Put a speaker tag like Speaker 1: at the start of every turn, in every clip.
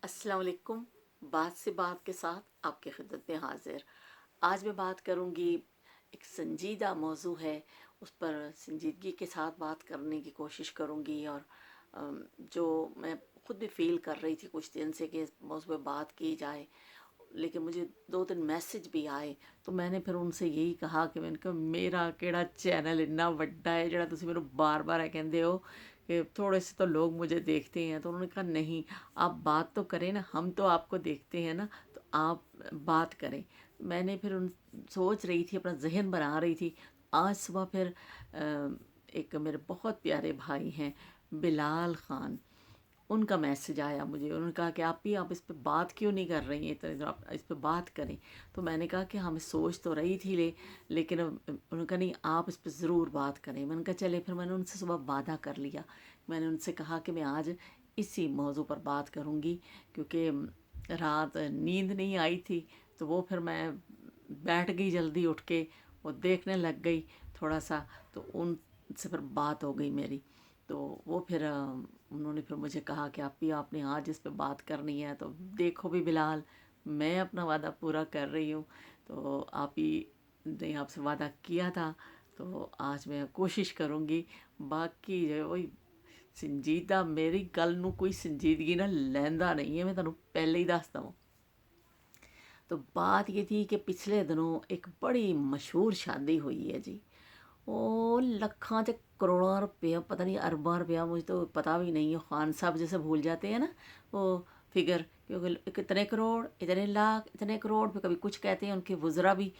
Speaker 1: अस्सलाम वालेकुम। बात से बात के साथ आपकी खिदमत में हाजिर। आज मैं बात करूंगी, एक संजीदा मौजू है, उस पर संजीदगी के साथ बात करने की कोशिश करूंगी। और जो मैं खुद भी फील कर रही थी कुछ दिन से कि इस मौजू पर बात की जाए, लेकिन मुझे 2 दिन मैसेज भी आए, तो मैंने फिर उनसे यही कहा कि मैंने कहा मेरा केड़ा चैनल इन्ना वड्डा है ਜਿਹੜਾ ਤੁਸੀਂ ਮੈਨੂੰ बार-बार है कहते हो कि थोड़े से तो लोग मुझे देखते हैं। तो उन्होंने कहा नहीं, आप बात तो करें ना, हम तो आपको देखते हैं ना, तो आप बात करें। मैंने फिर उन सोच रही थी, अपना जहन बना रही थी। आज सुबह फिर एक मेरे बहुत प्यारे भाई हैं, बिलाल ख़ान, उनका मैसेज आया मुझे। उन्होंने कहा कि आप इस पे बात क्यों नहीं कर रही हैं, तो आप इस पे बात करें। तो मैंने कहा कि हाँ, मैं सोच तो रही थी लेकिन उन्होंने कहा नहीं, आप इस पे ज़रूर बात करें। मैंने कहा चले, फिर मैंने उनसे सुबह वादा कर लिया। मैंने उनसे कहा कि मैं आज इसी मौजू पर बात करूँगी, क्योंकि रात नींद नहीं आई थी। तो वो फिर मैं बैठ गई जल्दी उठ के, वो देखने लग गई थोड़ा सा, तो उनसे फिर बात हो गई मेरी। तो वो फिर उन्होंने फिर मुझे कहा कि आपने आज इस पे बात करनी है। तो देखो भी बिलाल, मैं अपना वादा पूरा कर रही हूँ। तो आप ही ने आपसे वादा किया था, तो आज मैं कोशिश करूँगी। बाकी जो वही संजीदा मेरी गल नू कोई संजीदगी ना लैंदा नहीं है, मैं तुहानू पहले ही दस दवां। तो बात ये थी कि पिछले दिनों एक बड़ी मशहूर शादी हुई है जी। वो लखों च करोड़ों रुपया, पता नहीं अरबों रुपया, मुझे तो पता भी नहीं है। खान साहब जैसे भूल जाते हैं ना वो फिगर, क्योंकि इतने करोड़, इतने लाख, इतने करोड़, फिर कभी कुछ कहते हैं उनके वज़रा भी।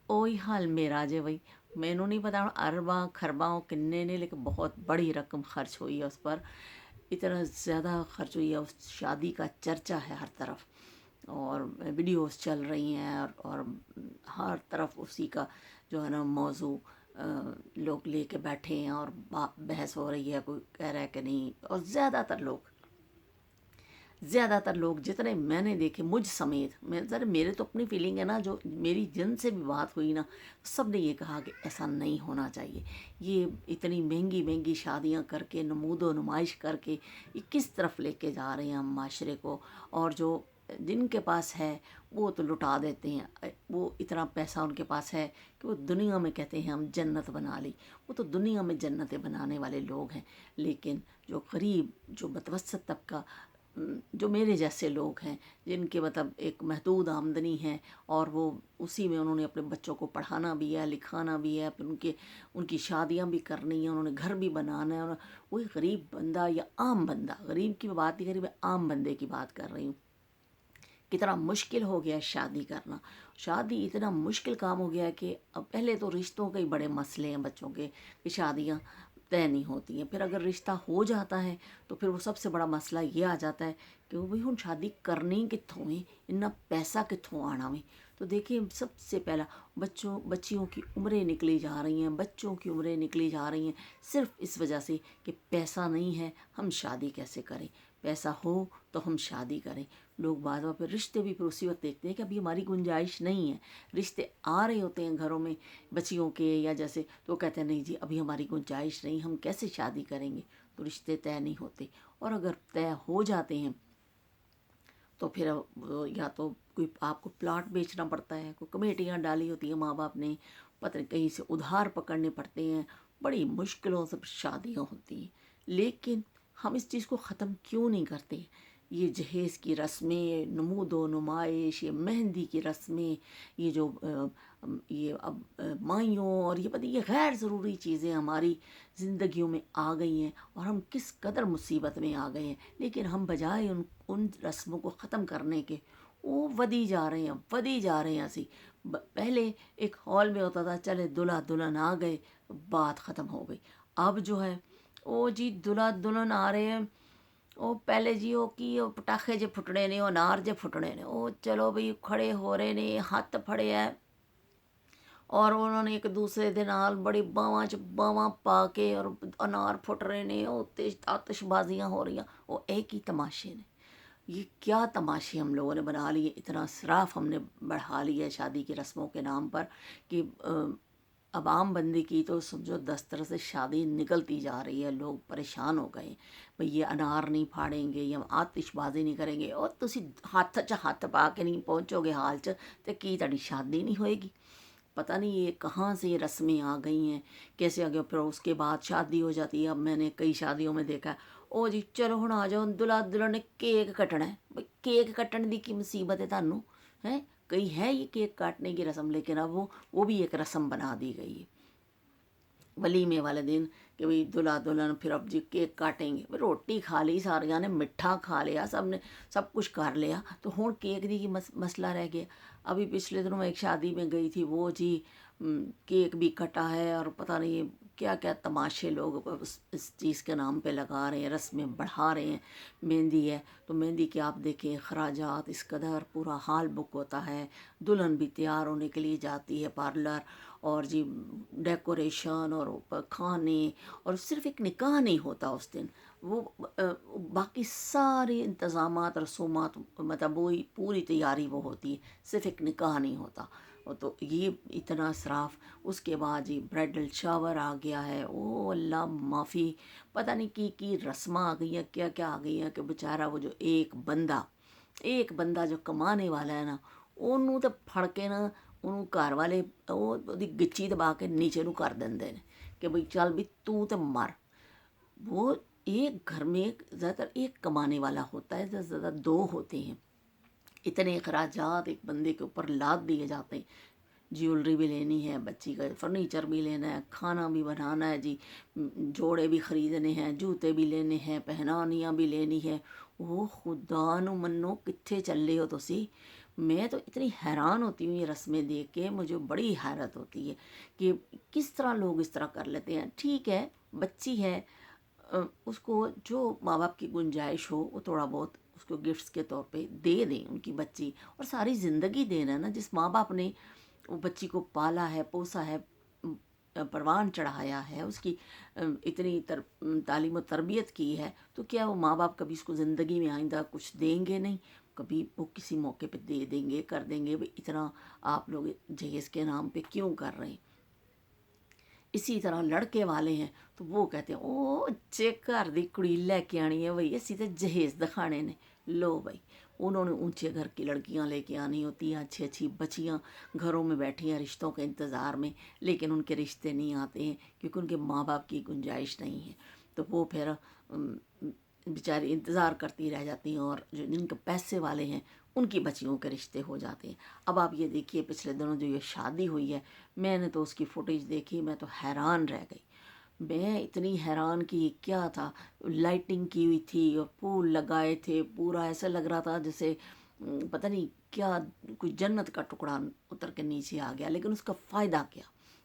Speaker 1: ਉਹੀ हाल मेरा जे भाई। मैनू नहीं पता ਹੁਣ अरबां खरबां किन्ने ने, लेकिन बहुत बड़ी रकम खर्च हुई है उस पर। इतना ज़्यादा खर्च हुई है, उस शादी का चर्चा है हर तरफ, और वीडियोस चल रही हैं, और हर तरफ उसी का जो है ना मौजू लोग लेके बैठे हैं, और बहस हो रही है। कोई कह रहा है कि नहीं, और ज़्यादातर लोग जितने मैंने देखे, मुझ समेत, मैं ज़रा, मेरे तो अपनी फीलिंग है ना, जो मेरी जिनसे भी बात हुई ना, सब ने ये कहा कि ऐसा नहीं होना चाहिए। ये इतनी महंगी महंगी शादियां करके, नमूदो नुमाइश करके, ये किस तरफ लेके जा रहे हैं हम माशरे को। और जो जिनके पास है वो तो लुटा देते हैं। वो इतना पैसा उनके पास है कि वो दुनिया में कहते हैं हम जन्नत बना ली। वो तो दुनिया में जन्नतें बनाने वाले लोग हैं। लेकिन जो गरीब, जो मतवसत तबका, जो मेरे जैसे लोग हैं, जिनके मतलब एक महदूद आमदनी है, और वो उसी में उन्होंने अपने बच्चों को पढ़ाना भी है, लिखाना भी है, फिर उनकी शादियां भी करनी है, उन्होंने घर भी बनाना है। और वही गरीब बंदा या आम बंदा, गरीब की मैं बात नहीं कर रही, मैं आम बंदे की बात कर रही हूँ। कितना मुश्किल हो गया है शादी करना। शादी इतना मुश्किल काम हो गया है कि अब पहले तो रिश्तों के ही बड़े मसले हैं बच्चों के, कि शादियां तय नहीं होती हैं। फिर अगर रिश्ता हो जाता है तो फिर वो सबसे बड़ा मसला ये आ जाता है कि वो भाई, हम शादी करनी कित्थों है, इन्ना पैसा कित्थों आना वे। तो देखिए, सबसे पहला, बच्चियों की उम्रें निकली जा रही हैं, बच्चों की उम्रें निकली जा रही हैं, सिर्फ इस वजह से कि पैसा नहीं है, हम शादी कैसे करें। पैसा हो तो हम शादी करें। लोग बाद में फिर रिश्ते भी फिर उसी वक्त देखते हैं कि अभी हमारी गुंजाइश नहीं है। रिश्ते आ रहे होते हैं घरों में बच्चियों के, या जैसे, तो कहते हैं नहीं जी, अभी हमारी गुंजाइश नहीं, हम कैसे शादी करेंगे। तो रिश्ते तय नहीं होते। और अगर तय हो जाते हैं तो फिर या तो कोई आपको प्लाट बेचना पड़ता है, कोई कमेटियाँ डाली होती हैं माँ बाप ने, पता नहीं कहीं से उधार पकड़ने पड़ते हैं, बड़ी मुश्किलों से शादियाँ होती हैं। लेकिन हम इस चीज़ को ख़त्म क्यों नहीं करते। ये जहेज़ की रस्में, नमूदो नुमाइश, ये मेहंदी की रस्में, ये जो ये अब माइयों, और ये पता, ये गैर ज़रूरी चीज़ें हमारी ज़िंदगियों में आ गई हैं, और हम किस कदर मुसीबत में आ गए हैं। लेकिन हम बजाय उन रस्मों को ख़त्म करने के, वो वधी जा रहे हैं असी। पहले एक हॉल में होता था, चले दूल्हा दुल्हन आ गए, बात ख़त्म हो गई। अब जो है, ओ जी दूल्हा दुल्हन आ रहे हैं, ਉਹ ਪਹਿਲੇ ਜੀ ਉਹ ਕੀ, ਉਹ ਪਟਾਖੇ ਜੇ ਫੁੱਟਣੇ ਨੇ, ਉਹ ਅਨਾਰ ਜੇ ਫੁੱਟਣੇ ਨੇ, ਉਹ ਚਲੋ ਵੀ ਖੜੇ ਹੋ ਰਹੇ ਨੇ, ਹੱਥ ਫੜਿਆ, ਔਰ ਉਹਨਾਂ ਨੇ ਇੱਕ ਦੂਸਰੇ ਦੇ ਨਾਲ ਬੜੀ ਬਾਹਾਂ 'ਚ ਬਾਹਾਂ ਪਾ ਕੇ, ਔਰ ਅਨਾਰ ਫੁੱਟ ਰਹੇ ਨੇ, ਉਹ ਤੇ आतिशबाजियाँ हो रही हैं। वो एक ही तमाशे ने, ये क्या तमाशे हम लोगों ने बना लिए। इतना सराफ हमने बढ़ा लिया है शादी की रस्मों के नाम पर कि अवाम बंदी की तो समझो दस्तर से शादी निकलती जा रही है, लोग परेशान हो गए। भाई ये अनार नहीं फाड़ेंगे या आतिशबाजी नहीं करेंगे, और तुसी हत्थ च हत्थ पा के नहीं पहुँचोगे हाल च तो की तुहाडी शादी नहीं होएगी। पता नहीं ये कहाँ से ये रस्में आ गई हैं, कैसे आ गए। फिर उसके बाद शादी हो जाती है। अब मैंने कई शादियों में देखा है, ओ जी चलो हुण आ जाओ, दुल्हा दुल्हन ने केक कटना है। भाई केक कटन दी की मुसीबत है थानू है? कई है ये केक काटने की रस्म, लेकिन अब वो भी एक रस्म बना दी गई है वलीमे वाले दिन कि भाई दुल्हा दुल्हन फिर अब जी केक काटेंगे। भाई रोटी खा ली सारिया ने, मिठा खा लिया सब ने, सब कुछ कर लिया, तो हुण केक दी की मसला रह गया। अभी पिछले दिनों मैं एक शादी में गई थी, वो जी केक भी कटा है और पता नहीं क्या क्या तमाशे लोग इस चीज़ के नाम पे लगा रहे हैं, रस्में बढ़ा रहे हैं। मेहंदी है तो मेहंदी के आप देखें अखराजात इस कदर, पूरा हाल बुक होता है। दुल्हन भी तैयार होने के लिए जाती है पार्लर, और जी डेकोरेशन और खाने, और सिर्फ एक निकाह नहीं होता उस दिन, वो बाकी सारे इंतज़ामात रसूमात, मतलब वो पूरी तैयारी वो होती है, सिर्फ एक निकाह नहीं होता। तो ये इतना इसराफ। उसके बाद जी ब्राइडल शावर आ गया है, ओ अल्लाह माफ़ी, पता नहीं की रस्मां आ गई हैं, क्या क्या आ गई हैं कि बेचारा वो जो एक बंदा जो कमाने वाला है ना, ਉਹਨੂੰ ਤਾਂ ਫੜ ਕੇ ਨਾ ਉਹਨੂੰ ਘਰ ਵਾਲੇ ਉਹਦੀ ਗਿੱਚੀ ਦਬਾ ਕੇ नीचे ਨੂੰ कर देंगे ने कि भाई चल भी तू तो मर। वो एक घर में ज़्यादातर एक कमाने वाला होता है, ज़्यादा दो होते हैं। इतने अखराजात एक बंदे के ऊपर लाद दिए जाते हैं। ज्वेलरी भी लेनी है, बच्ची का फर्नीचर भी लेना है, खाना भी बनाना है जी, जोड़े भी ख़रीदने हैं, जूते भी लेने हैं, पहनानियाँ भी लेनी है। वो खुदा नु मनो कित्थे चले हो तुसी। मैं तो इतनी हैरान होती हूँ ये रस्में देख के, मुझे बड़ी हैरत होती है कि किस तरह लोग इस तरह कर लेते हैं। ठीक है, बच्ची है, उसको जो माँ बाप की गुंजाइश हो वो थोड़ा बहुत उसको गिफ्ट्स के तौर पे दे दें उनकी बच्ची, और सारी ज़िंदगी देना है ना। जिस माँ बाप ने वो बच्ची को पाला है, पोसा है, परवान चढ़ाया है, उसकी इतनी तालीम और तरबियत की है, तो क्या वो माँ बाप कभी उसको ज़िंदगी में आइंदा कुछ देंगे नहीं? कभी वो किसी मौके पे दे देंगे, कर देंगे। भाई इतना आप लोग जहेज़ के नाम पे क्यों कर रहे हैं? इसी तरह लड़के वाले हैं तो वो कहते हैं ओ जे घर दी कुड़ी लैके आनी है, भाई असी तो जहेज़ दिखाने ने। लो भाई, उन्होंने ऊंचे घर की लड़कियां लेके आनी होती हैं, अच्छी अच्छी बच्चियां घरों में बैठी हैं रिश्तों के इंतज़ार में, लेकिन उनके रिश्ते नहीं आते हैं क्योंकि उनके माँ बाप की गुंजाइश नहीं है। तो वो फिर बेचारी इंतज़ार करती रह जाती हैं, और जो जिनके पैसे वाले हैं उनकी बच्चियों के रिश्ते हो जाते हैं। अब आप ये देखिए पिछले दिनों जो ये शादी हुई है, मैंने तो उसकी फुटेज देखी, मैं तो हैरान रह गई। मैं इतनी हैरान कि ये क्या था। लाइटिंग की हुई थी और फूल लगाए थे, पूरा ऐसा लग रहा था जैसे पता नहीं क्या कोई जन्नत का टुकड़ा उतर के नीचे आ गया। लेकिन उसका फ़ायदा क्या?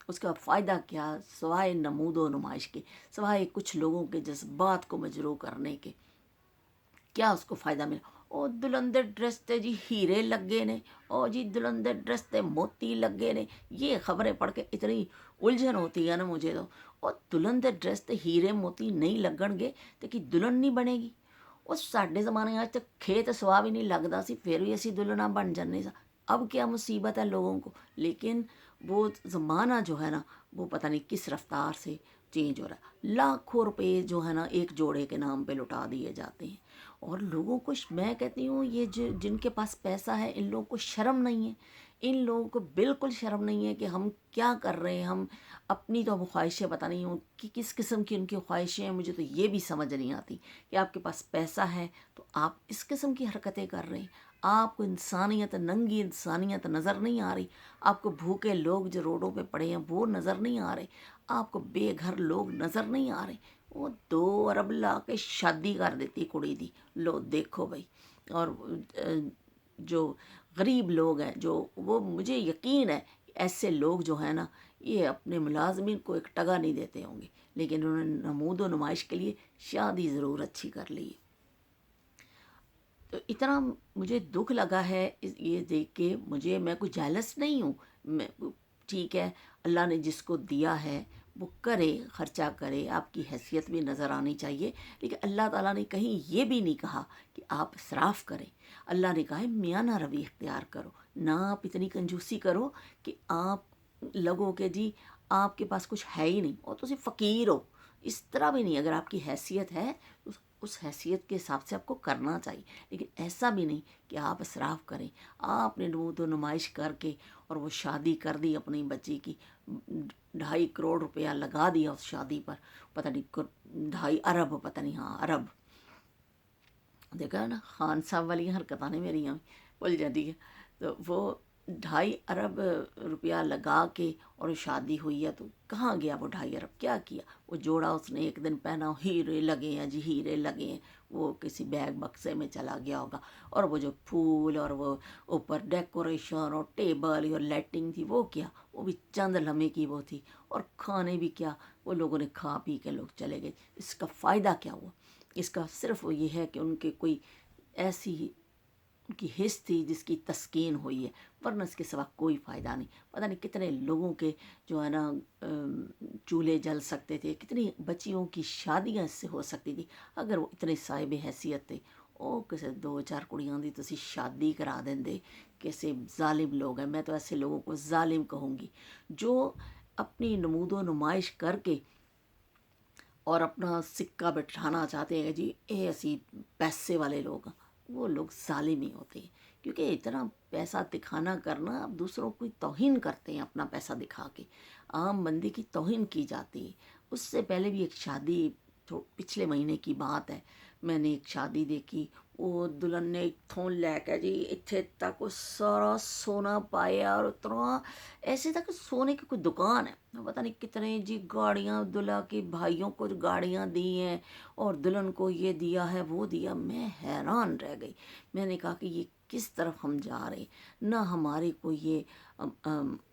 Speaker 1: उसका फ़ायदा क्या सिवाय नमूदो नुमाइश के, सिवाय कुछ लोगों के जज्बात को मजरू करने के? क्या उसको फ़ायदा मिला? ओ दुल्हन दे ड्रेस ते जी हीरे लगे ने, ओ जी दुल्हन दे ड्रेस ते मोती लगे ने। ये खबरें पढ़ के इतनी उलझन होती है ना मुझे तो। और दुल्हन दे ड्रेस ते हीरे मोती नहीं लगणगे तो कि दुल्हन नहीं बनेगी? ਉਹ ਸਾਡੇ ज़माने आज तक खेत सवा भी नहीं लगता सी, फिर भी असी दुल्हना बन जाने सा। अब क्या मुसीबत है लोगों को? लेकिन वो ज़माना जो है ना, वो पता नहीं किस रफ्तार से चेंज हो रहा है। लाखों रुपए जो है ना एक जोड़े के नाम पे लुटा दिए जाते हैं। और लोगों को मैं कहती हूँ ये जो जिनके पास पैसा है, इन लोगों को शर्म नहीं है। इन लोगों को बिल्कुल शर्म नहीं है कि हम क्या कर रहे हैं। हम अपनी तो ख्वाहिशें पता नहीं हूँ कि किस किस्म की उनकी ख्वाहिशें हैं, मुझे तो ये भी समझ नहीं आती कि आपके पास पैसा है तो आप इस किस्म की हरकतें कर रहे हैं। आपको इंसानियत, नंगी इंसानियत नज़र नहीं आ रही? आपको भूखे लोग जो रोडों पे पड़े हैं वो नज़र नहीं आ रहे? आपको बेघर लोग नज़र नहीं आ रहे? वो 2 अरब ला के शादी कर देती कुड़ी दी। लो देखो भाई। और जो गरीब लोग हैं, जो वो मुझे यकीन है ऐसे लोग जो है ना, ये अपने मुलाजमिन को एक टगा नहीं देते होंगे, लेकिन उन्होंने नमूद व नुमाइश के लिए शादी ज़रूर अच्छी कर ली है। तो इतना मुझे दुख लगा है ये देख के। मैं कोई जेलस नहीं हूँ। मैं ठीक है, अल्लाह ने जिसको दिया है वो करे, ख़र्चा करे, आपकी हैसियत भी नज़र आनी चाहिए। लेकिन अल्लाह ताला ने कहीं ये भी नहीं कहा कि आप इसराफ़ करें। अल्लाह ने कहा है मियाना रवि इख्तियार करो, ना आप इतनी कंजूसी करो कि आप लगो कि जी آپ کے پاس کچھ ہے ہی نہیں اور تسی فقیر ہو، اس طرح بھی نہیں. اگر آپ کی حیثیت ہے تو اس حیثیت کے حساب سے آپ کو کرنا چاہیے، لیکن ایسا بھی نہیں کہ آپ اسراف کریں. آپ نے نمود و نمائش کر کے اور وہ شادی کر دی اپنی بچی کی، 2.5 کروڑ روپیہ لگا دیا اس شادی پر، پتہ نہیں 2.5 ارب، پتہ نہیں، ہاں ارب. دیکھا نا خان صاحب والی حرکتیں نہیں میری یہاں بھول جاتی ہے. تو وہ 2.5 ارب روپیہ لگا کے اور شادی ہوئی ہے، تو کہاں گیا وہ 2.5 ارب؟ کیا کیا وہ جوڑا اس نے ایک دن پہنا، ہیرے لگے ہیں جی، ہیرے لگے ہیں، وہ کسی بیگ بکسے میں چلا گیا ہوگا. اور وہ جو پھول اور وہ اوپر ڈیکوریشن اور ٹیبل اور لائٹنگ تھی، وہ کیا، وہ بھی چند لمحے کی وہ تھی. اور کھانے بھی کیا، وہ لوگوں نے کھا پی کے لوگ چلے گئے. اس کا فائدہ کیا ہوا؟ اس کا صرف یہ ہے کہ ان کے کوئی ایسی ان کی حس تھی جس کی تسکین ہوئی ہے، ورنہ اس کے سوا کوئی فائدہ نہیں. پتہ نہیں کتنے لوگوں کے جو ہے نا چولہے جل سکتے تھے، کتنی بچیوں کی شادیاں اس سے ہو سکتی تھی اگر وہ اتنے صاحب حیثیت تھے. او کسے 2-4 کڑیاں دی تسی شادی کرا دیں دے. کیسے ظالم لوگ ہیں. میں تو ایسے لوگوں کو ظالم کہوں گی جو اپنی نمود و نمائش کر کے اور اپنا سکہ بٹھانا چاہتے ہیں. جی اے اسی پیسے والے لوگ ہیں، وہ لوگ ظالم ہی ہوتے ہیں. کیونکہ اتنا پیسہ دکھانا کرنا، آپ دوسروں کی توہین کرتے ہیں اپنا پیسہ دکھا کے. عام بندے کی توہین کی جاتی ہے. اس سے پہلے بھی ایک شادی پچھلے مہینے کی بات ہے، میں نے ایک شادی دیکھی. وہ دلہن نے تھون لے کے جی اتنے تک وہ سارا سونا پایا، اور اتنا ایسے تھا کہ سونے کی کوئی دکان ہے. پتہ نہیں کتنے جی گاڑیاں، دلہا کے بھائیوں کو گاڑیاں دی ہیں اور دلہن کو یہ دیا ہے وہ دیا. میں حیران رہ گئی. میں نے کہا کہ یہ کس طرف ہم جا رہے ہیں؟ نہ ہمارے کو یہ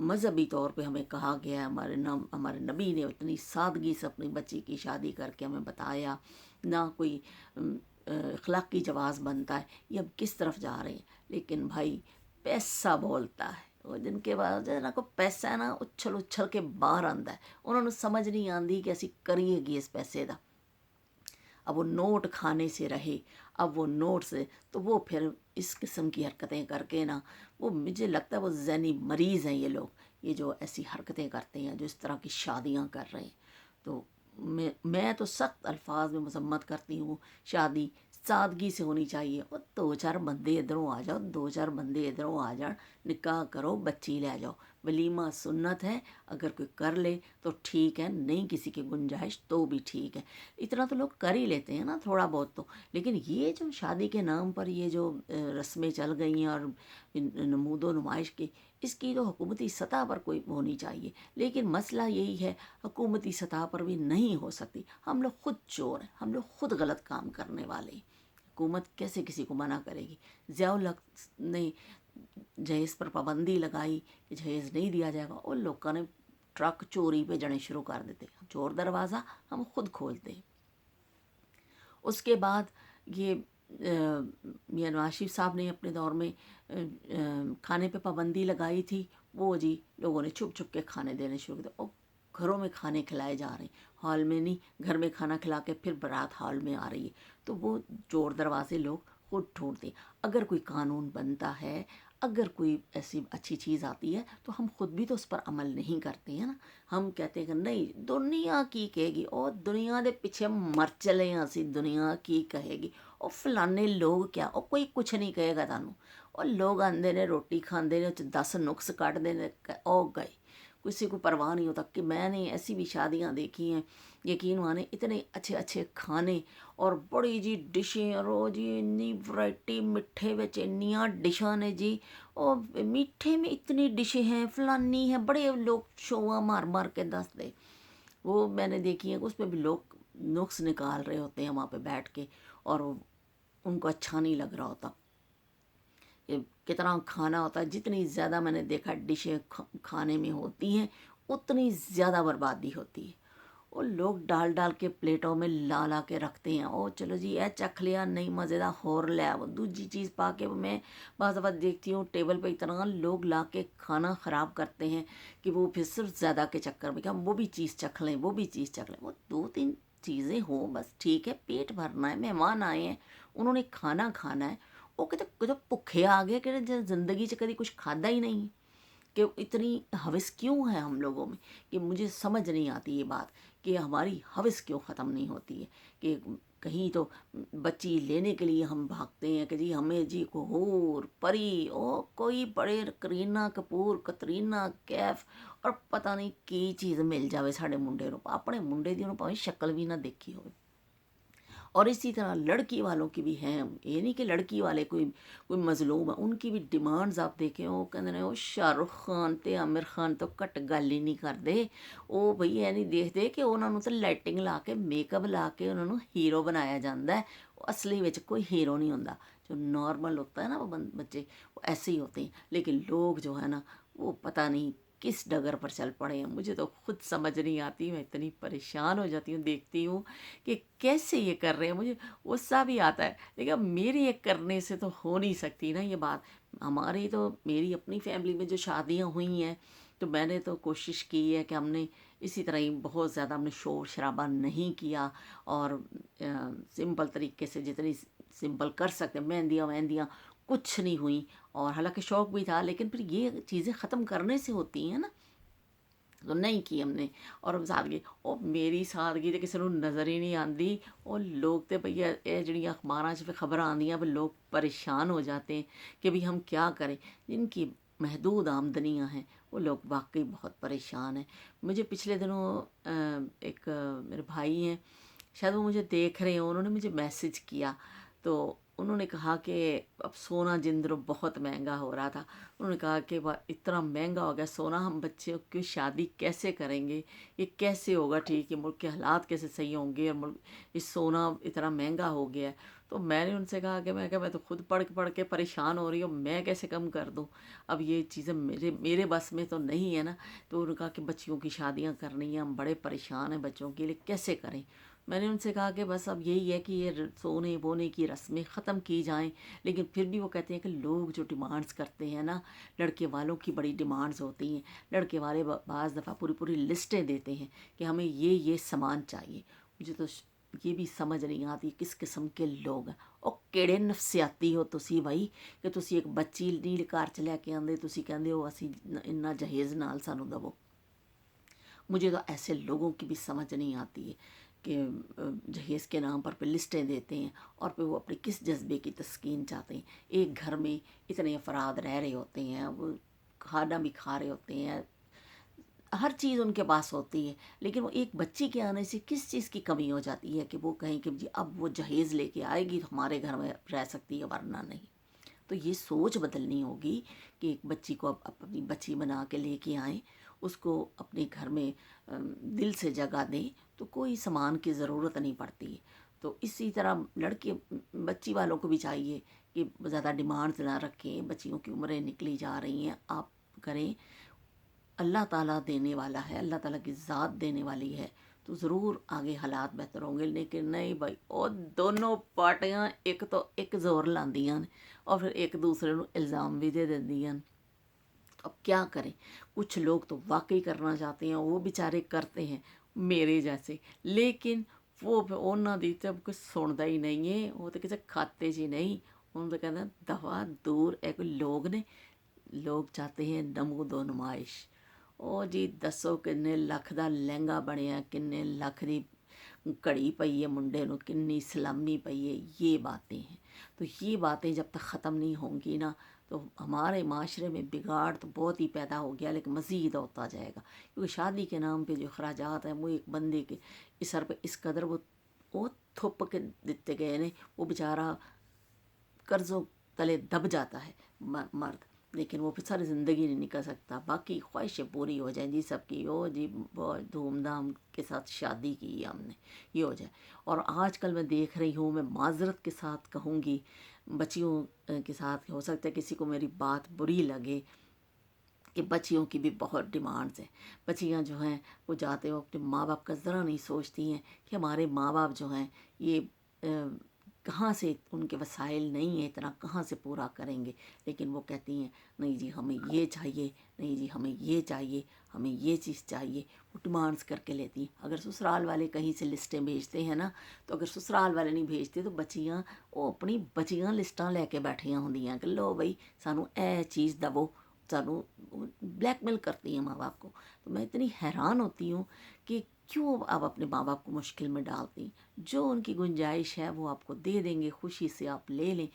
Speaker 1: مذہبی طور پہ ہمیں کہا گیا ہے، ہمارے نبی نے اتنی سادگی سے اپنی بچی کی شادی کر کے ہمیں بتایا، نہ کوئی اخلاقی جواز بنتا ہے. یہ اب کس طرف جا رہے ہیں؟ لیکن بھائی پیسہ بولتا ہے. وہ جن کے بعد نہ کو پیسہ ہے نا، اچھل اچھل کے باہر آتا ہے. انہوں نے سمجھ نہیں آتی کہ اسی کریے گی اس پیسے دا. اب وہ نوٹ کھانے سے رہے، اب وہ نوٹ سے تو وہ پھر اس قسم کی حرکتیں کر کے نا، وہ مجھے لگتا ہے وہ ذہنی مریض ہیں یہ لوگ، یہ جو ایسی حرکتیں کرتے ہیں، جو اس طرح کی شادیاں کر رہے ہیں. تو میں تو سخت الفاظ میں مذمت کرتی ہوں. شادی سادگی سے ہونی چاہیے. اور 2-4 بندے ادھروں آ جاؤ، 2-4 بندے ادھروں آ جان، نکاح کرو، بچی لے جاؤ. ولیمہ سنت ہے، اگر کوئی کر لے تو ٹھیک ہے، نہیں کسی کی گنجائش تو بھی ٹھیک ہے. اتنا تو لوگ کر ہی لیتے ہیں نا تھوڑا بہت تو. لیکن یہ جو شادی کے نام پر یہ جو رسمیں چل گئی ہیں اور نمود و نمائش کی، اس کی تو حکومتی سطح پر کوئی ہونی چاہیے. لیکن مسئلہ یہی ہے، حکومتی سطح پر بھی نہیں ہو سکتی. ہم لوگ خود چور ہیں، ہم لوگ خود غلط کام کرنے والے ہیں. حکومت کیسے کسی کو منع کرے گی؟ ضیاء الحق نے جہیز پر پابندی لگائی کہ جہیز نہیں دیا جائے گا، اور لوگوں نے ٹرک چوری پہ جانے شروع کر دیتے. چور دروازہ ہم خود کھولتے ہیں. اس کے بعد یہ میاں نواز شریف صاحب نے اپنے دور میں کھانے پہ پابندی لگائی تھی. وہ جی لوگوں نے چھپ چھپ کے کھانے دینے شروع کر دیا، اور گھروں میں کھانے کھلائے جا رہے ہیں، ہال میں نہیں. گھر میں کھانا کھلا کے پھر بارات ہال میں آ رہی ہے. تو وہ چور دروازے لوگ خود ڈھونڈتے ہیں. اگر کوئی قانون بنتا ہے، اگر کوئی ایسی اچھی چیز آتی ہے تو ہم خود بھی تو اس پر عمل نہیں کرتے ہیں نا. ہم کہتے ہیں کہ نہیں دنیا کی کہے گی، اور دنیا دے پیچھے مر چلے ہیں اسی، دنیا کی کہے گی. اور فلانے لوگ کیا، اور کوئی کچھ نہیں کہے گا تانوں. اور لوگ آندے نے روٹی کھاندے نے 10 نقص کٹ دے نے او گئے. کسی کو پرواہ نہیں ہوتا. کہ میں نے ایسی بھی شادیاں دیکھی ہیں، یقین مانے اتنے اچھے اچھے کھانے اور بڑی جی ڈشیں، اور وہ جی اتنی ورائٹی، میٹھے وچ انیاں ڈشاں نے جی. اور میٹھے میں اتنی ڈشیں ہیں، فلانی ہیں، بڑے لوگ شواں مار مار کے دس دے. وہ میں نے دیکھی ہیں کہ اس پہ بھی لوگ نقص نکال رہے ہوتے ہیں وہاں پہ بیٹھ کے، اور ان کو اچھا نہیں لگ رہا ہوتا. کتنا کھانا ہوتا ہے، جتنی زیادہ میں نے دیکھا ڈشیں کھانے میں ہوتی ہیں، اتنی زیادہ بربادی ہوتی ہے. وہ لوگ ڈال ڈال کے پلیٹوں میں لا لا کے رکھتے ہیں. او چلو جی اے چکھ لیا، نہیں مزیدار ہور لیا، وہ دوجی چیز پا کے. میں بعض دفعہ دیکھتی ہوں ٹیبل پہ اتنا لوگ لا کے کھانا خراب کرتے ہیں کہ وہ پھر صرف زیادہ کے چکر میں کہ ہم وہ بھی چیز چکھ لیں، وہ بھی چیز چکھ لیں. وہ 2-3 چیزیں ہوں بس ٹھیک ہے، پیٹ بھرنا ہے، مہمان آئے ہیں، انہوں نے کھانا کھانا ہے. وہ کہتے بھکھے آ گئے کہ زندگی سے کبھی کچھ کھادا ہی نہیں. کہ اتنی ہَوس کیوں ہے ہم لوگوں میں، کہ مجھے سمجھ نہیں آتی یہ بات کہ ہماری ہَوس کیوں ختم نہیں ہوتی ہے، کہ کہیں تو بچی لینے کے لیے ہم بھاگتے ہیں کہ جی ہمیں جی کو حور پری او کوئی بڑے کرینہ کپور کترینہ کیف اور پتہ نہیں کی چیز مل جاوے ساڈے منڈے نو، اپنے منڈے دی انہوں پاویں شکل بھی نہ دیکھی ہوئے۔ اور اسی طرح لڑکی والوں کی بھی ہیں، یہ نہیں کہ لڑکی والے کوئی مظلوم ہے، ان کی بھی ڈیمانڈز آپ دیکھیں، وہ کہتے ہیں وہ شاہ رخ خان تے عامر خان تو گھٹ گل ہی نہیں کرتے، وہ بھئی یہ نہیں دیکھتے کہ انہوں نے تو لائٹنگ لا کے میک اپ لا کے انہوں نے ہیرو بنایا جاتا ہے، وہ اصلی وچ کوئی ہیرو نہیں ہوتا، جو نارمل ہوتا ہے نا وہ بچے وہ ایسے ہی ہوتے ہیں، لیکن لوگ جو ہے نا وہ پتہ نہیں کس ڈگر پر چل پڑے ہیں، مجھے تو خود سمجھ نہیں آتی، میں اتنی پریشان ہو جاتی ہوں دیکھتی ہوں کہ کیسے یہ کر رہے ہیں، مجھے غصہ بھی آتا ہے، لیکن اب میرے یہ کرنے سے تو ہو نہیں سکتی نا یہ بات، ہماری تو میری اپنی فیملی میں جو شادیاں ہوئی ہیں تو میں نے تو کوشش کی ہے کہ ہم نے اسی طرح ہی بہت زیادہ ہم نے شور شرابہ نہیں کیا، اور سمپل طریقے سے جتنی سمپل کر سکتے، مہندیاں وہندیاں کچھ نہیں ہوئیں، اور حالانکہ شوق بھی تھا، لیکن پھر یہ چیزیں ختم کرنے سے ہوتی ہیں نا، تو نہیں کی ہم نے۔ اور سادگی وہ میری سادگی تو کسی کو نظر ہی نہیں آتی، وہ لوگ تو بھیا یہ جڑیاں اخباراں چ خبر آندیاں بھی لوگ پریشان ہو جاتے ہیں کہ بھی ہم کیا کریں، جن کی محدود آمدنیاں ہیں وہ لوگ واقعی بہت پریشان ہیں۔ مجھے پچھلے دنوں ایک میرے بھائی ہیں، شاید وہ مجھے دیکھ رہے ہیں، انہوں نے مجھے میسج کیا، تو انہوں نے کہا کہ اب سونا جندر بہت مہنگا ہو رہا تھا، انہوں نے کہا کہ اتنا مہنگا ہو گیا سونا، ہم بچوں کی شادی کیسے کریں گے، یہ کیسے ہوگا ٹھیک، یہ ملک کے حالات کیسے صحیح ہوں گے، اور ملک یہ سونا اتنا مہنگا ہو گیا ہے۔ تو میں نے ان سے کہا کہ میں تو خود پڑھ کے پریشان ہو رہی ہوں، میں کیسے کم کر دوں، اب یہ چیزیں میرے بس میں تو نہیں ہے نا۔ تو انہوں نے کہا کہ بچیوں کی شادیاں کرنی ہیں، ہم بڑے پریشان ہیں بچوں کے لیے، کیسے کریں۔ میں نے ان سے کہا کہ بس اب یہی ہے کہ یہ سونے بونے کی رسمیں ختم کی جائیں، لیکن پھر بھی وہ کہتے ہیں کہ لوگ جو ڈیمانڈز کرتے ہیں نا، لڑکے والوں کی بڑی ڈیمانڈز ہوتی ہیں، لڑکے والے بعض دفعہ پوری لسٹیں دیتے ہیں کہ ہمیں یہ سامان چاہیے، مجھے تو یہ بھی سمجھ نہیں آتی کس قسم کے لوگ ہیں، اور کیڑے نفسیاتی ہو تسی بھائی کہ تسی ایک بچی نہیں گھر چ لے کے آندے، تسی کہندے ہو اسی اننا جہیز نال سانو دو۔ مجھے تو ایسے لوگوں کی بھی سمجھ نہیں آتی ہے کہ جہیز کے نام پر لسٹیں دیتے ہیں، اور پھر وہ اپنے کس جذبے کی تسکین چاہتے ہیں۔ ایک گھر میں اتنے افراد رہ رہے ہوتے ہیں، وہ کھانا بھی کھا رہے ہوتے ہیں، ہر چیز ان کے پاس ہوتی ہے، لیکن وہ ایک بچی کے آنے سے کس چیز کی کمی ہو جاتی ہے کہ وہ کہیں کہ جی اب وہ جہیز لے کے آئے گی تو ہمارے گھر میں رہ سکتی ہے ورنہ نہیں۔ تو یہ سوچ بدلنی ہوگی کہ ایک بچی کو اب اپنی بچی بنا کے لے کے آئیں، اس کو اپنے گھر میں دل سے جگہ دیں، تو کوئی سامان کی ضرورت نہیں پڑتی ہے۔ تو اسی طرح لڑکے بچی والوں کو بھی چاہیے کہ زیادہ ڈیمانڈز نہ رکھیں، بچیوں کی عمریں نکلی جا رہی ہیں، آپ کریں، اللہ تعالیٰ دینے والا ہے، اللہ تعالیٰ کی ذات دینے والی ہے، تو ضرور آگے حالات بہتر ہوں گے، لیکن نہیں بھائی وہ دونوں پارٹیاں ایک تو ایک زور لاندیاں نے اور پھر ایک دوسرے کو الزام بھی دے دیندیاں نے۔ اب کیا کریں، کچھ لوگ تو واقعی کرنا چاہتے ہیں، وہ بیچارے کرتے ہیں میرے جیسے، لیکن وہ انہاں دی تو کوئی سنتا ہی نہیں ہے، وہ تو کسی کھاتے چ نہیں، انہوں تو کہتے ہیں دفعہ دور ایک لوگ نے، لوگ چاہتے ہیں نمود و نمائش۔ او جی دسو کنے لکھ دا لہنگا بنیا، کنے لکھ دی کڑی پئی ہے منڈے نو، کنی سلامی پئی ہے، یہ باتیں ہیں۔ تو یہ باتیں جب تک ختم نہیں ہوں گی نا، تو ہمارے معاشرے میں بگاڑ تو بہت ہی پیدا ہو گیا، لیکن مزید ہوتا جائے گا، کیونکہ شادی کے نام پہ جو اخراجات ہیں وہ ایک بندے کے اس سر پہ اس قدر وہ تھپ کے دیتے گئے نے، وہ بیچارہ قرضوں تلے دب جاتا ہے مرد، لیکن وہ پھر ساری زندگی نہیں نکل سکتا، باقی خواہشیں پوری ہو جائیں جی سب کی، او جی بہت دھوم دھام کے ساتھ شادی کی ہے ہم نے، یہ ہو جائے۔ اور آج کل میں دیکھ رہی ہوں، میں معذرت کے ساتھ کہوں گی، بچیوں کے ساتھ ہو سکتا ہے کسی کو میری بات بری لگے، کہ بچیوں کی بھی بہت ڈیمانڈز ہیں، بچیاں جو ہیں وہ جاتے وقت اپنے ماں باپ کا ذرا نہیں سوچتی ہیں کہ ہمارے ماں باپ جو ہیں یہ کہاں سے ان کے وسائل نہیں ہیں اتنا، کہاں سے پورا کریں گے، لیکن وہ کہتی ہیں نہیں جی ہمیں یہ چاہیے، نہیں جی ہمیں یہ چاہیے، ہمیں یہ چیز چاہیے، وہ ڈیمانڈز کر کے لیتی ہیں۔ اگر سسرال والے کہیں سے لسٹیں بھیجتے ہیں نا، تو اگر سسرال والے نہیں بھیجتے تو بچیاں وہ اپنی بچیاں لسٹاں لے کے بیٹھیاں ہوندیاں کہ لو بھائی سانو اے چیز دو، सानू ब्लैकमेल करती हैं माँ बाप को। तो मैं इतनी हैरान होती हूँ कि क्यों आप अपने माँ बाप को मुश्किल में डालती हैं। जो उनकी गुंजाइश है वो आपको दे देंगे, खुशी से आप ले लें,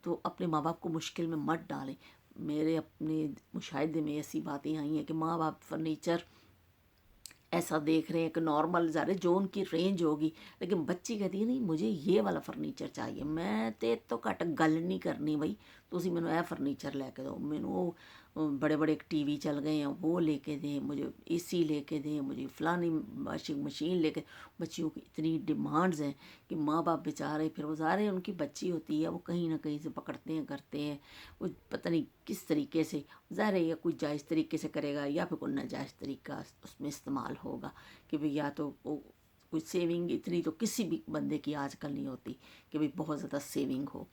Speaker 1: तो अपने माँ बाप को मुश्किल में मत डालें। मेरे अपने मुशाहिदे में ऐसी बातें आई हैं कि माँ बाप फर्नीचर ऐसा देख रहे हैं कि नॉर्मल ज़्यादा जो उनकी रेंज होगी, लेकिन बच्ची कहती है नहीं मुझे ये वाला फर्नीचर चाहिए। मैं तो घट गल नहीं करनी बई, ਤੁਸੀਂ ਮੈਨੂੰ ਇਹ फर्नीचर लैके दो, मैनू वो बड़े बड़े टीवी चल गए हैं वो लेके दें, मुझे एसी लेके दें, मुझे फलानी वॉशिंग मशीन लेके। बच्चियों की इतनी डिमांड्स हैं कि माँ बाप बेचारे फिर वो सारे उनकी बच्ची होती है वो कहीं ना कहीं से पकड़ते हैं करते हैं, वो पता नहीं किस तरीके से, ज़ाहिर है या कोई जायज़ तरीके से करेगा या फिर कोई नाजायज़ तरीका उसमें इस्तेमाल होगा कि भाई या तो वो कोई सेविंग इतनी तो किसी भी बंदे की आजकल नहीं होती कि भाई बहुत ज़्यादा सेविंग हो।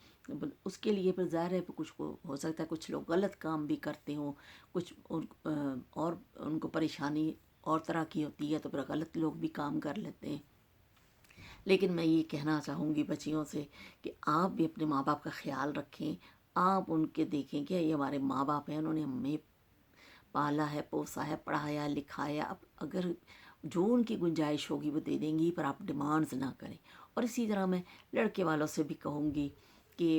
Speaker 1: उसके लिए फिर ज़ाहिर है कुछ को हो सकता है कुछ लोग गलत काम भी करते हों, कुछ और उनको परेशानी और तरह की होती है तो फिर गलत लोग भी काम कर लेते हैं। लेकिन मैं ये कहना चाहूँगी बच्चियों से कि आप भी अपने माँ बाप का ख्याल रखें। आप उनके देखें कि ये हमारे माँ बाप हैं, उन्होंने हमें पाला है, पोसा है, पढ़ाया, लिखाया। अब अगर जो उनकी गुंजाइश होगी वो दे देंगी, पर आप डिमांड्स ना करें। और इसी तरह मैं लड़के वालों से भी कहूँगी कि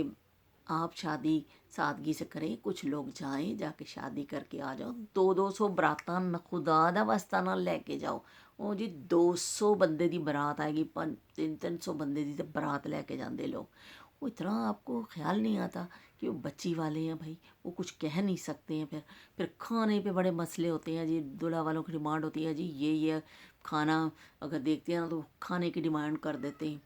Speaker 1: आप शादी सादगी से करें। कुछ लोग जाएं, जाके शादी करके आ जाओ। 200 बरातां न खुदा दा वास्ता ना लैके जाओ। ਉਹ ਜੀ 200 ਬੰਦੇ ਦੀ ਬਰਾਤ आएगी, 300 ਬੰਦੇ ਦੀ तो बरात लैके जाते लोग। वो इतना आपको ख्याल नहीं आता कि वो बच्ची वाले हैं भाई, वो कुछ कह नहीं सकते हैं। फिर खाने पे बड़े मसले होते हैं जी। दूल्हा वालों की डिमांड होती है जी ये खाना, अगर देखते हैं ना तो खाने की डिमांड कर देते हैं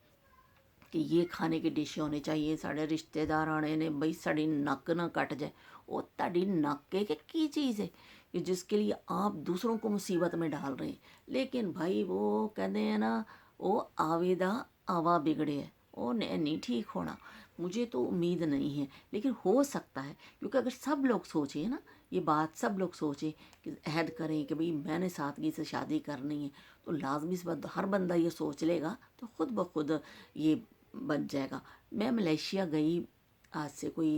Speaker 1: कि ये खाने की डिश होनी चाहिए। साढ़े रिश्तेदार आने ने बई साड़ी नक ना कट जाए। वो ताड़ी नक है कि की चीज़ है कि जिसके लिए आप दूसरों को मुसीबत में डाल रहे हैं। लेकिन भाई वो कहते हैं ना, वो आवेदा आवा बिगड़े है, वो नहीं ठीक होना। मुझे तो उम्मीद नहीं है, लेकिन हो सकता है क्योंकि अगर सब लोग सोचें ना, ये बात सब लोग सोचें कि अहद करें कि भाई मैंने सादगी से शादी करनी है, तो लाजमी से बात हर बंदा ये सोच लेगा तो ख़ुद ब खुद ये बन जाएगा। मैं मलेशिया गई आज से कोई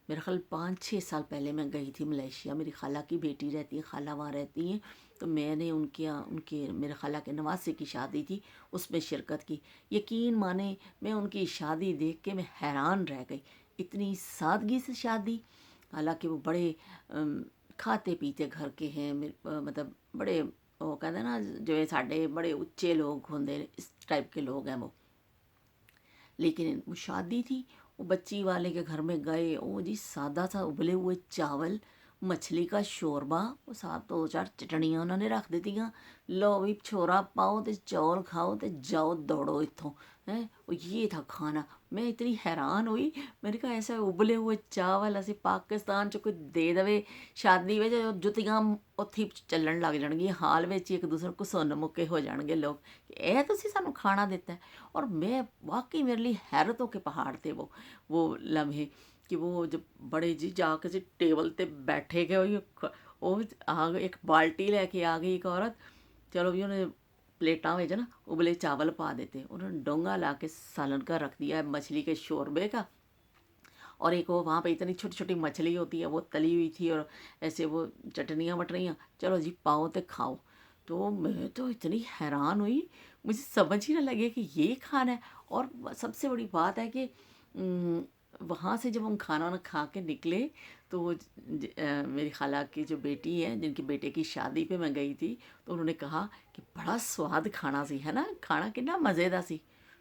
Speaker 1: मेरे ख्याल 5-6 साल पहले मैं गई थी मलेशिया। मेरी खाला की बेटी रहती है, खाला वहाँ रहती हैं, तो मैंने उनके मेरे खाला के नवासे की शादी थी, उसमें शिरकत की। यकीन माने मैं उनकी शादी देख के मैं हैरान रह गई। इतनी सादगी से शादी, हालांकि वो बड़े खाते पीते घर के हैं, मतलब बड़े वो कहते हैं ना जो साढ़े बड़े उच्चे लोग होंगे, इस टाइप के लोग हैं वो। लेकिन वो शादी थी, वो बच्ची वाले के घर में गए, वो जी सादा सा उबले हुए चावल, मछली का शोरबा, वो साथ 2-4 चटनियाँ उन्होंने रख दी। लो भी छोरा पाओ तो चौल खाओ तो जाओ दौड़ो इत्थों है। वो ये था खाना। मैं इतनी हैरान हुई, मैंने कहा ऐसे उबले हुए चावल असी पाकिस्तान च कोई दे दवे शादी में, जुतियां उत्थे ਚੱਲਣ ਲੱਗ ਜਾਣਗੀਆਂ, हाल में एक दूसरे को सुन मुके हो जाएंगे लोग कि यह तुसी सानू खाना देता है। और मैं वाकई मेरे लिए हैरतों के पहाड़ थे वो लम्हे कि वो जब बड़े जी जाके से टेबल ते बैठे गए, वो आ गई एक बाल्टी लेके आ गई एक औरत। चलो भी उन्हें प्लेटा में ना उबले चावल पा देते, उन्होंने डोंगा ला के सालन का रख दिया है मछली के शोरबे का। और एक वो वहाँ पे इतनी छोटी छोटी मछली होती है वो तली हुई थी, और ऐसे वो चटनियाँ वटनियाँ, चलो जी पाओ तो खाओ। तो मैं तो इतनी हैरान हुई, मुझे समझ ही ना लगे कि ये खाना है। और सबसे बड़ी बात है कि वहाँ से जब हम खाना वाना खा के निकले तो मेरी खाला की जो बेटी है, जिनके बेटे की शादी पे मैं गई थी, तो उन्होंने कहा कि बड़ा स्वाद खाना सी है ना, खाना कितना मज़ेदार सी।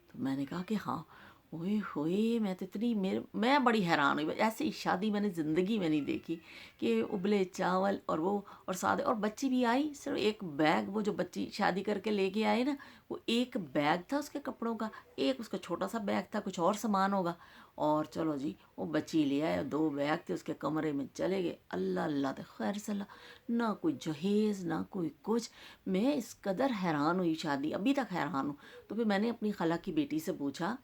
Speaker 1: तो मैंने कहा कि हाँ। ओए होए, मैं तो इतनी मैं बड़ी हैरान हुई। ऐसी शादी मैंने ज़िंदगी में नहीं देखी कि उबले चावल और वो और सादे। और बच्ची भी आई, सिर्फ एक बैग, वो जो बच्ची शादी करके लेके आए ना, वो एक बैग था उसके कपड़ों का, एक उसका छोटा सा बैग था, कुछ और सामान होगा। और चलो जी वो बच्ची ले आए, 2 बैग थे उसके, कमरे में चले गए। अल्लाह अल्लाह तो खैर सल्ला, ना कोई जहेज़ ना कोई कुछ। मैं इस कदर हैरान हुई, शादी अभी तक हैरान हूँ। तो फिर मैंने अपनी खाला की बेटी से पूछा,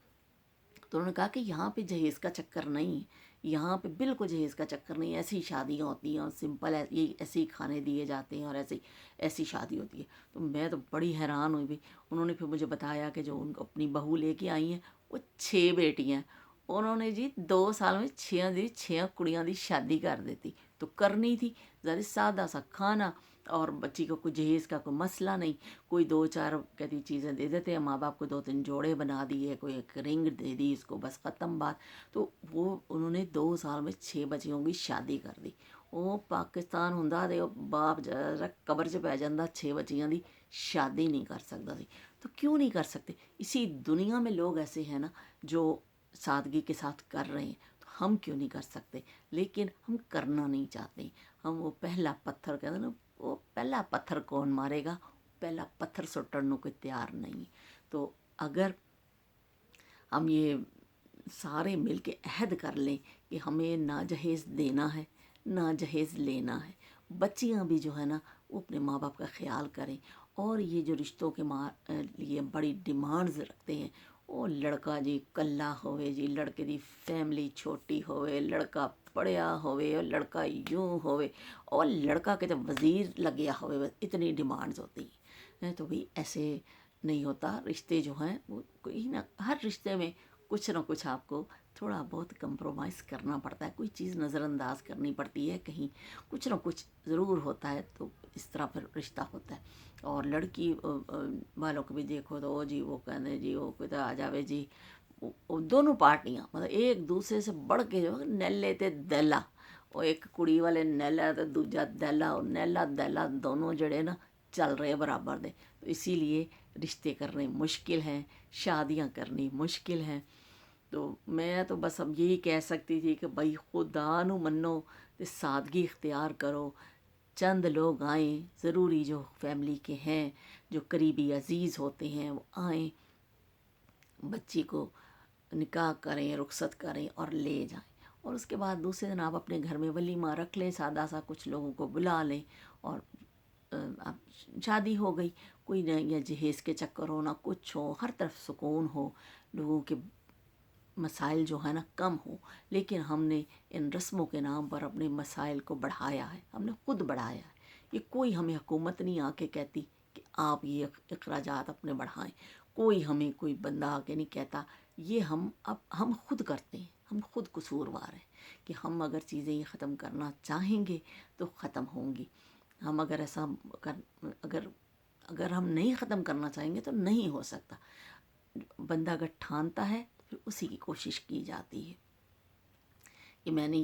Speaker 1: तो उन्होंने कहा कि यहाँ पे जहेज़ का चक्कर नहीं है, यहाँ पे बिल्कुल जहेज़ का चक्कर नहीं है, ऐसी शादियाँ होती हैं और सिंपल ये ऐसे ही खाने दिए जाते हैं और ऐसी शादी होती है। तो मैं तो बड़ी हैरान हुई भी। उन्होंने फिर मुझे बताया कि जो उनको अपनी बहू लेके आई हैं वो 6 बेटियाँ, उन्होंने जी 2 साल में 6 दी 6 कुड़ियाँ दी शादी कर दी। تو کرنی تھی، ذرا سادہ سا کھانا، اور بچی کو کوئی جہیز کا کوئی مسئلہ نہیں، کوئی 2 4 کہتی چیزیں دے دیتے ہیں ماں باپ کو، 2 3 جوڑے بنا دیے، کوئی ایک رنگ دے دی اس کو، بس ختم بات۔ تو وہ انہوں نے 2 سال میں 6 بچیوں کی شادی کر دی۔ وہ پاکستان ہوندا تے باپ ذرا قبر 'ਚ پی جاندہ 6 بچیاں دی شادی نہیں کر سکتا سی۔ تو کیوں نہیں کر سکتے؟ اسی دنیا میں لوگ ایسے ہیں نا جو سادگی کے ساتھ کر رہے ہیں، تو ہم کیوں نہیں کر سکتے؟ لیکن ہم کرنا نہیں چاہتے۔ ہم وہ پہلا پتھر کہتے ہیں نا، وہ پہلا پتھر کون مارے گا؟ پہلا پتھر سٹن کوئی تیار نہیں۔ تو اگر ہم یہ سارے مل کے عہد کر لیں کہ ہمیں نہ جہیز دینا ہے نہ جہیز لینا ہے، بچیاں بھی جو ہے نا وہ اپنے ماں باپ کا خیال کریں، اور یہ جو رشتوں کے لیے بڑی ڈیمانڈز رکھتے ہیں، وہ لڑکا جی کلا ہوئے، جی لڑکے دی فیملی چھوٹی ہوئے، لڑکا پڑھیا ہوئے، اور لڑکا یوں ہوئے، اور لڑکا کہتے وزیر لگیا ہوئے، بس اتنی ڈیمانڈز ہوتی ہیں۔ تو بھی ایسے نہیں ہوتا، رشتے جو ہیں وہ کوئی نہ، ہر رشتے میں کچھ نہ کچھ آپ کو تھوڑا بہت کمپرومائز کرنا پڑتا ہے، کوئی چیز نظر انداز کرنی پڑتی ہے، کہیں کچھ نہ کچھ ضرور ہوتا ہے، تو اس طرح پھر رشتہ ہوتا ہے۔ اور لڑکی والوں کو بھی دیکھو تو جی وہ کہنے جی وہ کہتے آ جاوے جی، دونوں پارٹیاں مطلب ایک دوسرے سے بڑھ کے جو نیلے تے دیلا، وہ ایک کڑی والے نیلا تے دوجا دیلا، اور نیلا دیلا دونوں جڑے نا چل رہے برابر دے۔ تو اسی لیے رشتے کرنے مشکل ہیں، شادیاں کرنی مشکل ہیں۔ تو میں تو بس اب یہی کہہ سکتی تھی کہ بھائی خدا نو منو تے سادگی اختیار کرو، چند لوگ آئیں ضروری جو فیملی کے ہیں، جو قریبی عزیز ہوتے ہیں، وہ آئیں، بچی کو نکاح کریں، رخصت کریں اور لے جائیں، اور اس کے بعد دوسرے دن آپ اپنے گھر میں ولیمہ رکھ لیں، سادہ سا کچھ لوگوں کو بلا لیں، اور اب شادی ہو گئی۔ کوئی نہ یا جہیز کے چکر ہو، نہ کچھ ہو، ہر طرف سکون ہو، لوگوں کے مسائل جو ہے نا کم ہو۔ لیکن ہم نے ان رسموں کے نام پر اپنے مسائل کو بڑھایا ہے، ہم نے خود بڑھایا ہے۔ یہ کوئی ہمیں حکومت نہیں آ کے کہتی کہ آپ یہ اخراجات اپنے بڑھائیں، کوئی ہمیں کوئی بندہ آ کے نہیں کہتا، یہ ہم خود کرتے ہیں، ہم خود قصوروار ہیں کہ ہم اگر چیزیں یہ ختم کرنا چاہیں گے تو ختم ہوں گی۔ ہم اگر ایسا اگر ہم نہیں ختم کرنا چاہیں گے تو نہیں ہو سکتا۔ بندہ اگر ٹھانتا ہے تو پھر اسی کی کوشش کی جاتی ہے کہ میں نے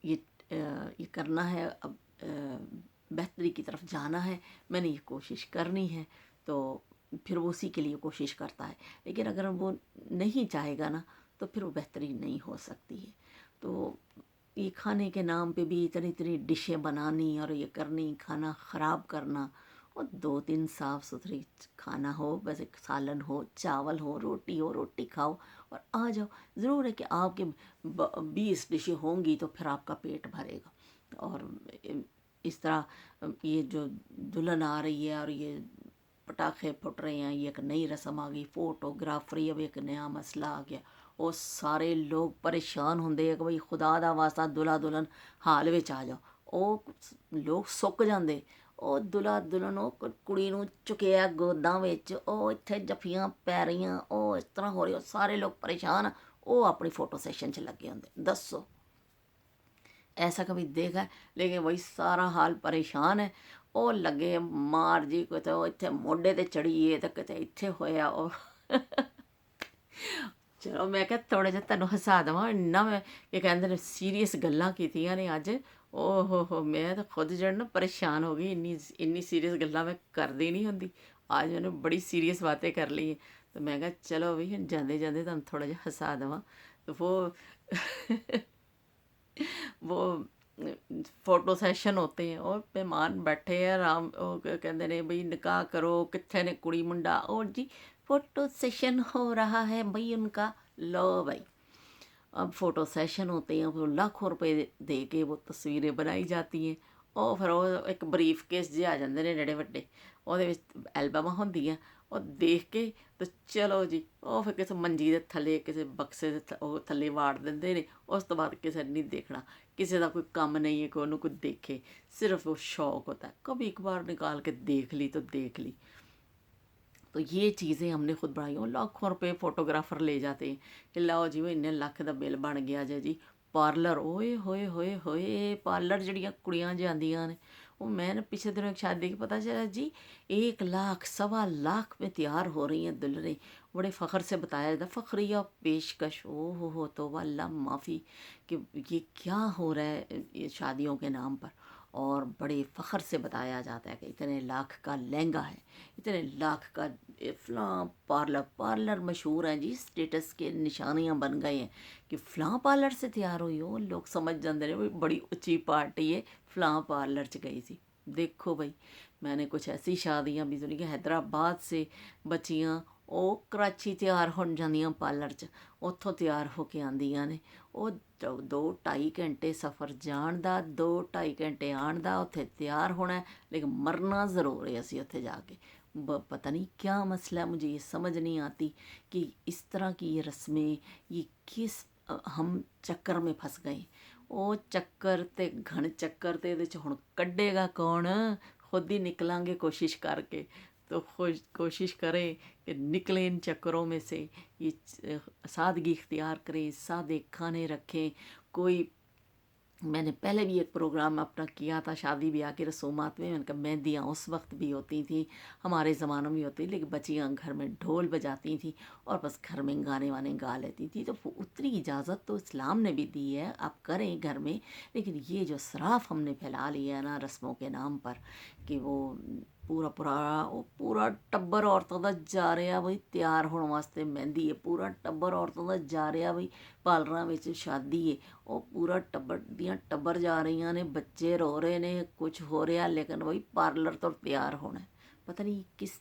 Speaker 1: یہ کرنا ہے، اب بہتری کی طرف جانا ہے، میں نے یہ کوشش کرنی ہے، تو پھر وہ اسی کے لیے کوشش کرتا ہے۔ لیکن اگر وہ نہیں چاہے گا نا تو پھر وہ بہتری نہیں ہو سکتی ہے۔ تو یہ کھانے کے نام پہ بھی اتنی اتنی ڈشیں بنانی اور یہ کرنی، کھانا خراب کرنا، اور 2 3 صاف ستھری کھانا ہو، بس ایک سالن ہو، چاول ہو، روٹی کھاؤ اور آ جاؤ۔ ضرور ہے کہ آپ کے 20 ڈشیں ہوں گی تو پھر آپ کا پیٹ بھرے گا۔ اور اس طرح یہ جو دلہن آ رہی ہے اور یہ پٹاخے پھٹ رہے ہیں، یہ ایک نئی رسم آ گئی، فوٹوگرافری اب ایک نیا مسئلہ آ گیا، وہ سارے لوگ پریشان ہوندے کہ بھئی خدا دا واسطہ دلہا دلہن حال وچ آ جاؤ۔ وہ لوگ سک جاندے، وہ دلہا دلہن وہ کڑی نو چکیا گوداں وچ، وہ اتھے جفیاں پی رہیاں، وہ اس طرح ہو رہی، وہ سارے لوگ پریشان، وہ اپنی فوٹو سیشن چ لگے ہوندے۔ دسو ایسا کبھی دیکھا ہے؟ لیکن وہی سارا حال پریشان ہے، وہ لگے مار جی کتے وہ اتنے موڈے تے چڑھیے تو کتے اتنے ہویا وہ چلو میں کہ تھوڑے جہے تینوں ہسا دواں، اننا میں یہ کہندے نے سیریس گلاں کیتیاں نے اج، او ہو میں تو خود جڑنا پریشان ہو گئی، انی سیریس گلاں میں کردی نہیں ہوندی، آج میں نے بڑی سیریس باتیں کر لی ہیں۔ تو میں کہا چلو بھی جاندے جاندے تم تھوڑا جہا ہسا دواں۔ تو وہ فوٹو سیشن ہوتے ہیں اور مہمان بیٹھے ہیں آرام، کہندے نے بھئی نکاح کرو، کتھے نے کڑی منڈا، اور جی فوٹو سیشن ہو رہا ہے بھئی ان کا، لو بھائی اب فوٹو سیشن ہوتے ہیں، پھر لاکھوں روپے دے کے وہ تصویریں بنائی جاتی ہیں، اور پھر وہ ایک بریف کیس جے آ جاندے نے ڈیڑے وڈے، وہ ایلبਮਾਂ ہوندیاں، اور دیکھ کے تو چلو جی وہ پھر کسی منجی دے تھلے کسی بکسے دے تھلے واڑ دیندے نے، اس تو بعد کسی نے نہیں دیکھنا، کسی دا کوئی کم نہیں ہے کہ انہوں کوئی دیکھے، صرف وہ شوق ہوتا ہے، کبھی ایک بار نکال کے دیکھ لی تو دیکھ لی۔ تو یہ چیزیں ہم نے خود بڑھائی، اور لاکھوں روپے فوٹوگرافر لے جاتے ہیں کہ لاؤ جی وہ اتنے لاکھ دا بل بن گیا جی، ਪਾਰਲਰ, ਓਏ ਹੋਏ ਹੋਏ ਹੋਏ, ਪਾਰਲਰ ਜਿਹੜੀਆਂ ਕੁੜੀਆਂ ਜਾਂਦੀਆਂ ਨੇ, वो मैंने पिछले दिनों एक शादी देखी, पता चला जी 1 लाख 1.25 लाख में तैयार हो रही हैं दुल्हनें। बड़े फ़ख्र से बताया जाता, फ़ख्रिया पेशकश, ओ हो तौबा अल्लाह माफ़ी, कि ये क्या हो रहा है ये शादियों के नाम पर। और बड़े फ़ख्र से बताया जाता है कि इतने लाख का लहंगा है, इतने लाख का फ़लाँ पार्लर, पार्लर मशहूर हैं जी, स्टेटस के निशानियाँ बन गए हैं कि फ़लाँ पार्लर से तैयार हुई हो। लोग समझ जाते हैं बड़ी उच्ची पार्टी है, फ़लाँ पार्लर च गई सी। देखो भाई, मैंने कुछ ऐसी शादियाँ भी सुनी कि हैदराबाद से बच्चियाँ ਉਹ ਕਰਾਚੀ ਤਿਆਰ ਹੋਣ ਜਾਂਦੀਆਂ ਪਾਰਲਰ 'ਚ, ਉੱਥੋਂ ਤਿਆਰ ਹੋ ਕੇ ਆਉਂਦੀਆਂ ਨੇ। ਉਹ 2-2.5 ਘੰਟੇ ਸਫ਼ਰ ਜਾਣ ਦਾ, 2-2.5 ਘੰਟੇ ਆਉਣ ਦਾ, ਉੱਥੇ ਤਿਆਰ ਹੋਣਾ, ਲੇਕਿन मरना ज़रूर है ਅਸੀਂ ਉੱਥੇ जा के। पता नहीं क्या मसला है, मुझे ये समझ नहीं आती कि इस तरह की ये रस्में, ये किस हम चक्कर में फंस गए। ਉਹ ਚੱਕਰ ਤੇ ਘਣ ਚੱਕਰ ਤੇ ਇਹਦੇ 'ਚ ਹੁਣ ਕੱਢੇਗਾ ਕੌਣ? खुद ही निकलांगे कोशिश करके। तो कोशिश करें कि निकलें इन चक्करों में से, ये सादगी इख्तियार करें, सादे खाने रखें। कोई, मैंने पहले भी एक प्रोग्राम अपना किया था शादी ब्याह की रसूमात में, मैंने कहा मेहंदियाँ उस वक्त भी होती थी, हमारे ज़मानों में होती, लेकिन बच्चियाँ घर में ढोल बजाती थी और बस घर में गाने वाने गा लेती थी। तो उतनी इजाज़त तो इस्लाम ने भी दी है, आप करें घर में। लेकिन ये जो सराफ हमने फैला लिया है ना रस्मों के नाम पर, कि वो पूरा टब्बर औरतों का जा रहा बई ਤਿਆਰ ਹੋਣ ਵਾਸਤੇ ਮਹਿੰਦੀ ਹੈ, ਪੂਰਾ ਟੱਬਰ ਔਰਤਾਂ ਦਾ ਜਾ ਰਿਹਾ ਬਈ ਪਾਰਲਰਾਂ ਵਿੱਚ ਸ਼ਾਦੀ ਹੈ। ਉਹ ਪੂਰਾ ਟੱਬਰ ਦੀਆਂ ਟੱਬਰ ਜਾ ਰਹੀਆਂ ਨੇ, ਬੱਚੇ ਰੋ ਰਹੇ ਨੇ, ਕੁਝ ਹੋ ਰਿਹਾ, ਲੇਕਿन वही पार्लर तो तैयार होना है। पता नहीं किस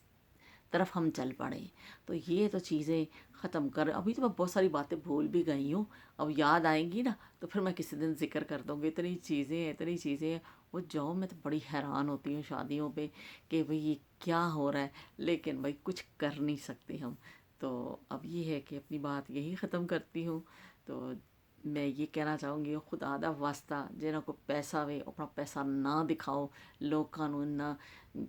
Speaker 1: तरफ हम चल पड़े। तो ये तो चीज़ें ख़त्म कर, अभी तो मैं बहुत सारी बातें भूल भी गई हूँ, अब याद आएंगी ना तो फिर मैं किसी दिन जिक्र कर दूँगी। इतनी चीज़ें हैं, इतनी चीज़ें हैं, वो जाओ मैं तो बड़ी हैरान होती हूँ शादियों पे कि भाई ये क्या हो रहा है, लेकिन भाई कुछ कर नहीं सकते हम। तो अब ये है कि अपनी बात यही ख़त्म करती हूँ। तो मैं ये कहना चाहूँगी, खुदा दा वास्ता जिन्हों को पैसा वे अपना पैसा ना दिखाओ, लोग कानून ना,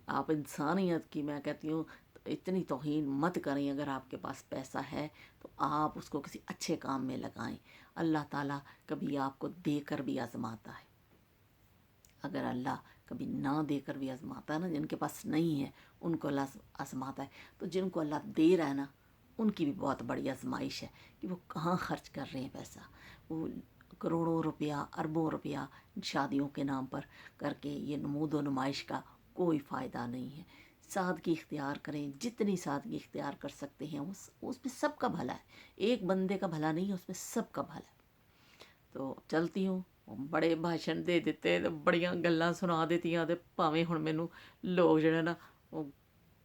Speaker 1: आप इंसानियत की, मैं कहती हूँ इतनी तौहीन मत करें। अगर आपके पास पैसा है तो आप उसको किसी अच्छे काम में लगाएं। अल्लाह ताला कभी आपको देकर भी आजमाता है। अगर अल्लाह कभी ना देकर भी आजमाता है ना, जिनके पास नहीं है उनको अल्लाह आजमाता है। तो जिनको अल्लाह दे रहा है ना, उनकी भी बहुत बड़ी आजमाइश है कि वो कहाँ खर्च कर रहे हैं पैसा। वो करोड़ों रुपया, अरबों रुपया शादियों के नाम पर करके ये नमूद व नुमाइश का कोई फ़ायदा नहीं है। सादगी इख्तियार करें, जितनी सादगी इख्तियार कर सकते हैं उसमें सबका भला है। एक बंदे का भला नहीं है, उसमें सबका भला है। तो चलती हूँ। बड़े भाषण दे दिते, बड़ियां गल्लां सुना दित्तियां, ते भावें हुण मैनूं लोग जिहड़े ना